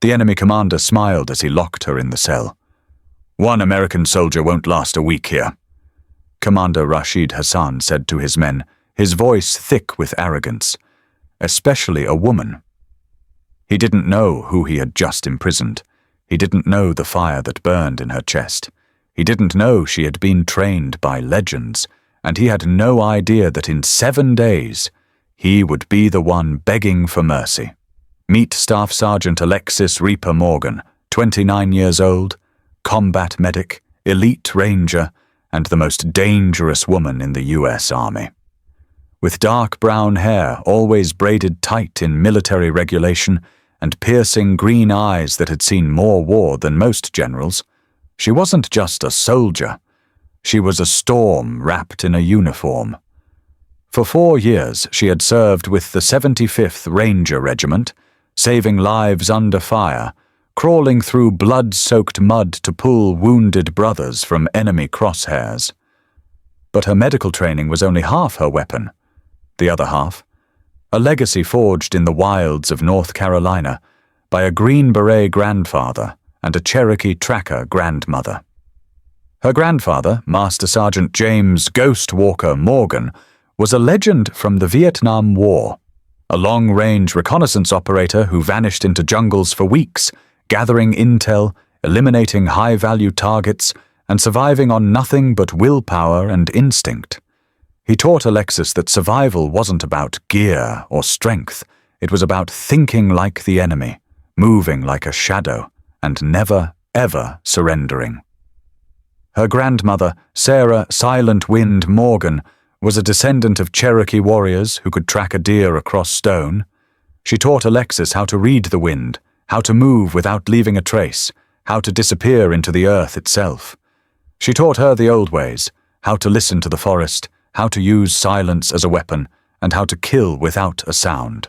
The enemy commander smiled as he locked her in the cell. "One American soldier won't last a week here," Commander Rashid Hassan said to his men, his voice thick with arrogance. "Especially a woman." He didn't know who he had just imprisoned. He didn't know the fire that burned in her chest. He didn't know she had been trained by legends, and he had no idea that in 7 days he would be the one begging for mercy. Meet Staff Sergeant Alexis Morgan, 29 years old, combat medic, elite ranger, and the most dangerous woman in the U.S. Army. With dark brown hair always braided tight in military regulation and piercing green eyes that had seen more war than most generals, she wasn't just a soldier. She was a storm wrapped in a uniform. For 4 years she had served with the 75th Ranger Regiment, saving lives under fire, crawling through blood-soaked mud to pull wounded brothers from enemy crosshairs. But her medical training was only half her weapon. The other half, a legacy forged in the wilds of North Carolina by a Green Beret grandfather and a Cherokee tracker grandmother. Her grandfather, Master Sergeant James Ghost Walker Morgan, was a legend from the Vietnam War, a long-range reconnaissance operator who vanished into jungles for weeks, gathering intel, eliminating high-value targets, and surviving on nothing but willpower and instinct. He taught Alexis that survival wasn't about gear or strength. It was about thinking like the enemy, moving like a shadow, and never, ever surrendering. Her grandmother, Sarah Silent Wind Morgan, was a descendant of Cherokee warriors who could track a deer across stone. She taught Alexis how to read the wind, how to move without leaving a trace, how to disappear into the earth itself. She taught her the old ways, how to listen to the forest, how to use silence as a weapon, and how to kill without a sound.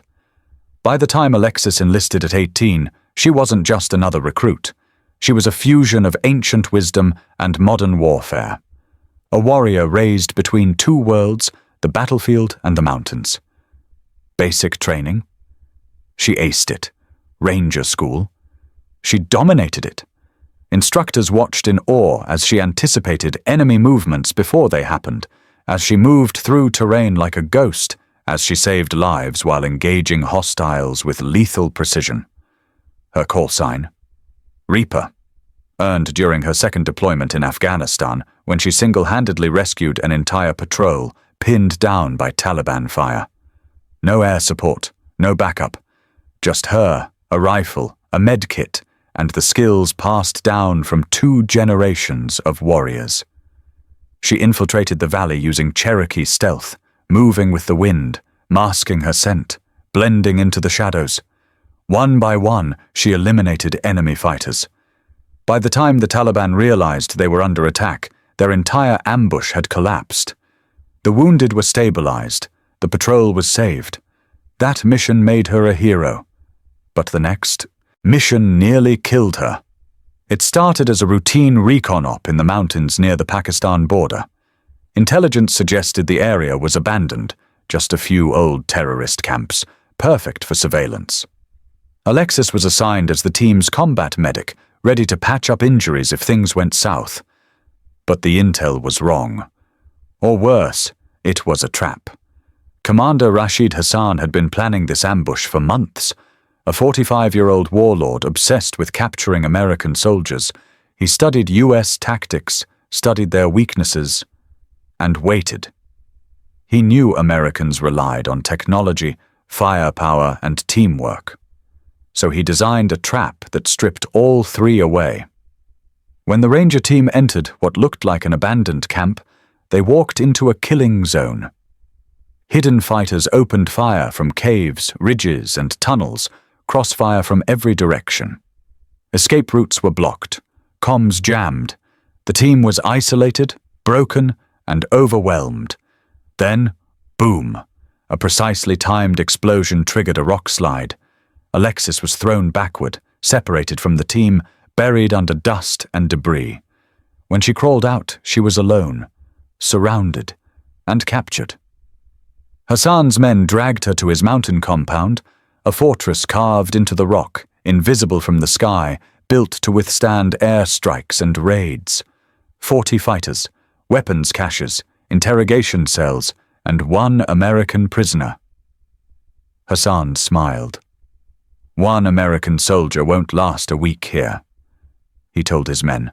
By the time Alexis enlisted at 18, she wasn't just another recruit. She was a fusion of ancient wisdom and modern warfare. A warrior raised between two worlds, the battlefield and the mountains. Basic training? She aced it. Ranger school? She dominated it. Instructors watched in awe as she anticipated enemy movements before they happened, as she moved through terrain like a ghost, as she saved lives while engaging hostiles with lethal precision. Her call sign? Reaper, earned during her second deployment in Afghanistan when she single-handedly rescued an entire patrol pinned down by Taliban fire. No air support, no backup, just her, a rifle, a med kit, and the skills passed down from 2 generations of warriors. She infiltrated the valley using Cherokee stealth, moving with the wind, masking her scent, blending into the shadows. One by one, she eliminated enemy fighters. By the time the Taliban realized they were under attack, their entire ambush had collapsed. The wounded were stabilized. The patrol was saved. That mission made her a hero. But the next mission nearly killed her. It started as a routine recon op in the mountains near the Pakistan border. Intelligence suggested the area was abandoned, just a few old terrorist camps, perfect for surveillance. Alexis was assigned as the team's combat medic, ready to patch up injuries if things went south. But the intel was wrong. Or worse, it was a trap. Commander Rashid Hassan had been planning this ambush for months. A 45-year-old warlord obsessed with capturing American soldiers. He studied U.S. tactics, studied their weaknesses, and waited. He knew Americans relied on technology, firepower, and teamwork. So he designed a trap that stripped all 3 away. When the Ranger team entered what looked like an abandoned camp, they walked into a killing zone. Hidden fighters opened fire from caves, ridges, and tunnels, crossfire from every direction. Escape routes were blocked, comms jammed. The team was isolated, broken, and overwhelmed. Then, boom, a precisely timed explosion triggered a rock slide. Alexis was thrown backward, separated from the team, buried under dust and debris. When she crawled out, she was alone, surrounded, and captured. Hassan's men dragged her to his mountain compound, a fortress carved into the rock, invisible from the sky, built to withstand air strikes and raids. 40 fighters, weapons caches, interrogation cells, and 1 American prisoner. Hassan smiled. 1 American soldier won't last a week here, he told his men.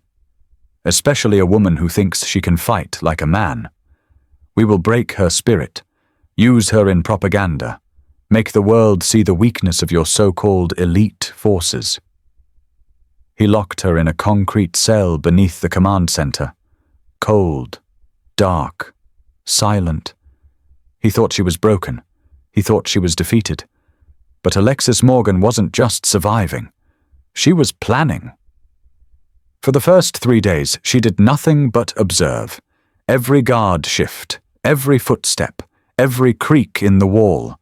Especially a woman who thinks she can fight like a man. We will break her spirit, use her in propaganda, make the world see the weakness of your so-called elite forces. He locked her in a concrete cell beneath the command center. Cold, dark, silent. He thought she was broken. He thought she was defeated. But Alexis Morgan wasn't just surviving. She was planning. For the first 3 days, she did nothing but observe. Every guard shift, every footstep, every creak in the wall.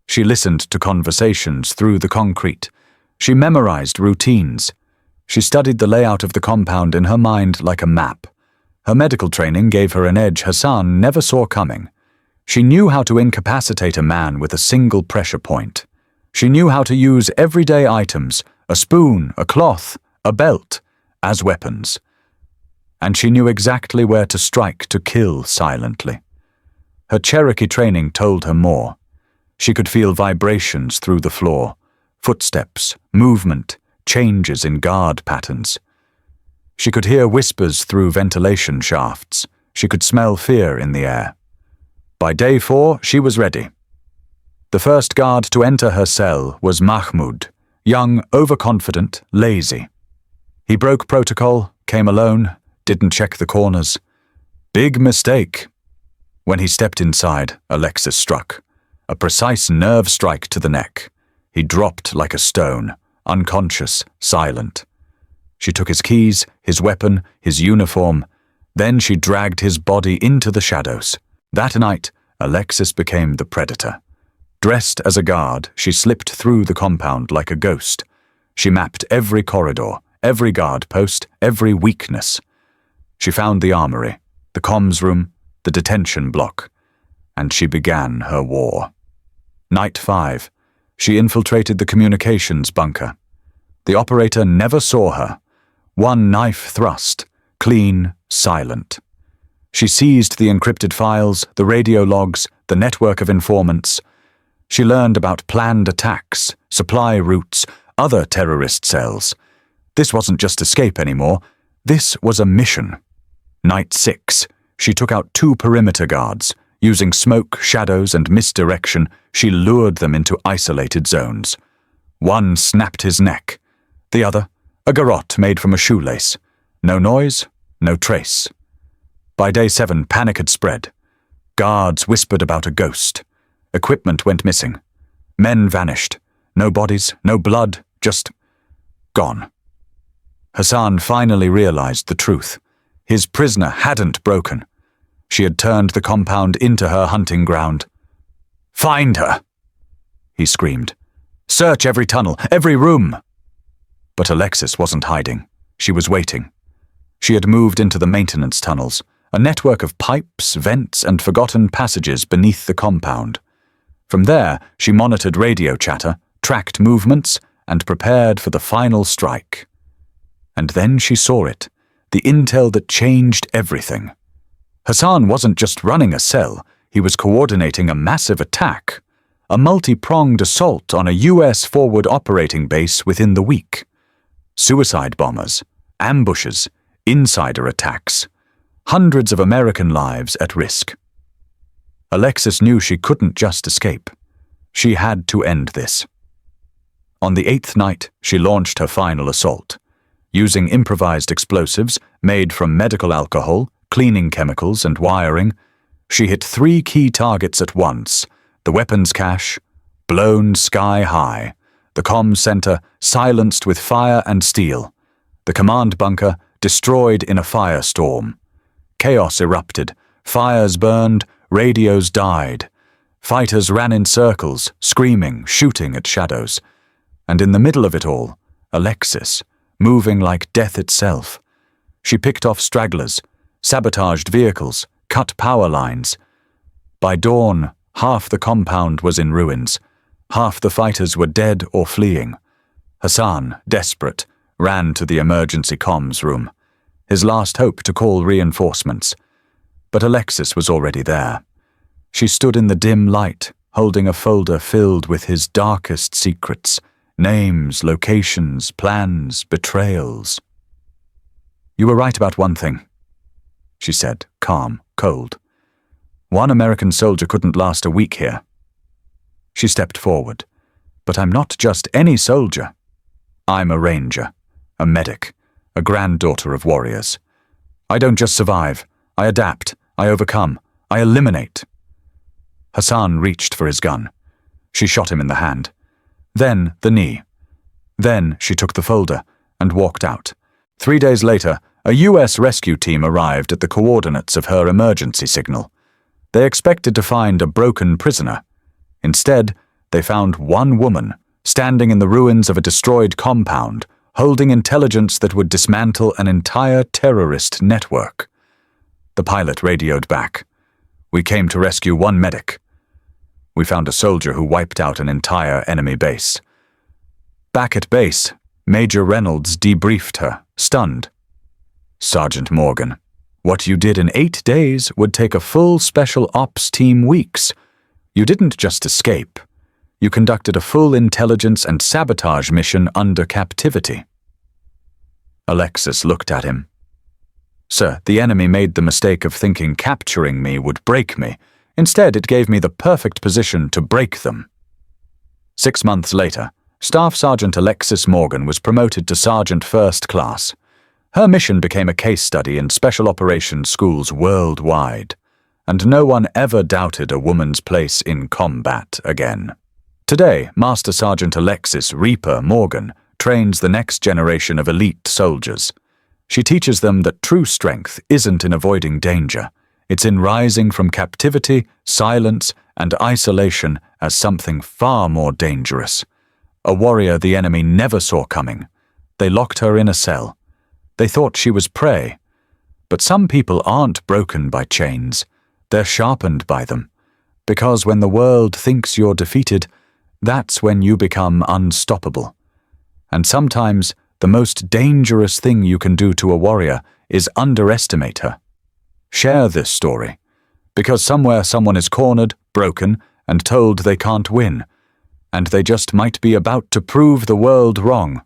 She listened to conversations through the concrete. She memorized routines. She studied the layout of the compound in her mind like a map. Her medical training gave her an edge Hassan never saw coming. She knew how to incapacitate a man with a single pressure point. She knew how to use everyday items, a spoon, a cloth, a belt, as weapons. And she knew exactly where to strike to kill silently. Her Cherokee training told her more. She could feel vibrations through the floor, footsteps, movement, changes in guard patterns. She could hear whispers through ventilation shafts. She could smell fear in the air. By day 4, she was ready. The first guard to enter her cell was Mahmoud, young, overconfident, lazy. He broke protocol, came alone, didn't check the corners. Big mistake. When he stepped inside, Alexis struck. A precise nerve strike to the neck. He dropped like a stone, unconscious, silent. She took his keys, his weapon, his uniform. Then she dragged his body into the shadows. That night, Alexis became the predator. Dressed as a guard, she slipped through the compound like a ghost. She mapped every corridor, every guard post, every weakness. She found the armory, the comms room, the detention block, and she began her war. Night 5, she infiltrated the communications bunker. The operator never saw her. 1 knife thrust, clean, silent. She seized the encrypted files, the radio logs, the network of informants. She learned about planned attacks, supply routes, other terrorist cells. This wasn't just escape anymore. This was a mission. Night 6, she took out 2 perimeter guards. Using smoke, shadows, and misdirection, she lured them into isolated zones. 1 snapped his neck. The other, a garrote made from a shoelace. No noise, no trace. By day 7, panic had spread. Guards whispered about a ghost. Equipment went missing. Men vanished. No bodies, no blood, just gone. Hassan finally realized the truth. His prisoner hadn't broken. She had turned the compound into her hunting ground. "Find her!" he screamed. "Search every tunnel, every room!" But Alexis wasn't hiding. She was waiting. She had moved into the maintenance tunnels, a network of pipes, vents, and forgotten passages beneath the compound. From there, she monitored radio chatter, tracked movements, and prepared for the final strike. And then she saw it, the intel that changed everything. Hassan wasn't just running a cell, he was coordinating a massive attack, a multi-pronged assault on a US forward operating base within the week. Suicide bombers, ambushes, insider attacks, hundreds of American lives at risk. Alexis knew she couldn't just escape. She had to end this. On the 8th night, she launched her final assault. Using improvised explosives made from medical alcohol, cleaning chemicals, and wiring, she hit 3 key targets at once: the weapons cache, blown sky high, the comms center silenced with fire and steel, the command bunker destroyed in a firestorm. Chaos erupted, fires burned, radios died. Fighters ran in circles, screaming, shooting at shadows. And in the middle of it all, Alexis, moving like death itself. She picked off stragglers, sabotaged vehicles, cut power lines. By dawn, half the compound was in ruins. Half the fighters were dead or fleeing. Hassan, desperate, ran to the emergency comms room, his last hope to call reinforcements. But Alexis was already there. She stood in the dim light, holding a folder filled with his darkest secrets, names, locations, plans, betrayals. "You were right about one thing," she said, calm, cold. "One American soldier couldn't last a week here." She stepped forward. "But I'm not just any soldier. I'm a ranger, a medic, a granddaughter of warriors. I don't just survive. I adapt. I overcome. I eliminate." Hassan reached for his gun. She shot him in the hand. Then the knee. Then she took the folder and walked out. 3 days later, a U.S. rescue team arrived at the coordinates of her emergency signal. They expected to find a broken prisoner. Instead, they found one woman standing in the ruins of a destroyed compound, holding intelligence that would dismantle an entire terrorist network. The pilot radioed back. "We came to rescue one medic. We found a soldier who wiped out an entire enemy base." Back at base, Major Reynolds debriefed her, stunned. "Sergeant Morgan, what you did in 8 days would take a full special ops team weeks. You didn't just escape. You conducted a full intelligence and sabotage mission under captivity." Alexis looked at him. "Sir, the enemy made the mistake of thinking capturing me would break me. Instead, it gave me the perfect position to break them." 6 months later, Staff Sergeant Alexis Morgan was promoted to Sergeant First Class. Her mission became a case study in special operations schools worldwide, and no one ever doubted a woman's place in combat again. Today, Master Sergeant Alexis Reaper Morgan trains the next generation of elite soldiers. She teaches them that true strength isn't in avoiding danger. It's in rising from captivity, silence, and isolation as something far more dangerous. A warrior the enemy never saw coming. They locked her in a cell. They thought she was prey. But some people aren't broken by chains. They're sharpened by them. Because when the world thinks you're defeated, that's when you become unstoppable. And sometimes the most dangerous thing you can do to a warrior is underestimate her. Share this story, because somewhere someone is cornered, broken, and told they can't win, and they just might be about to prove the world wrong.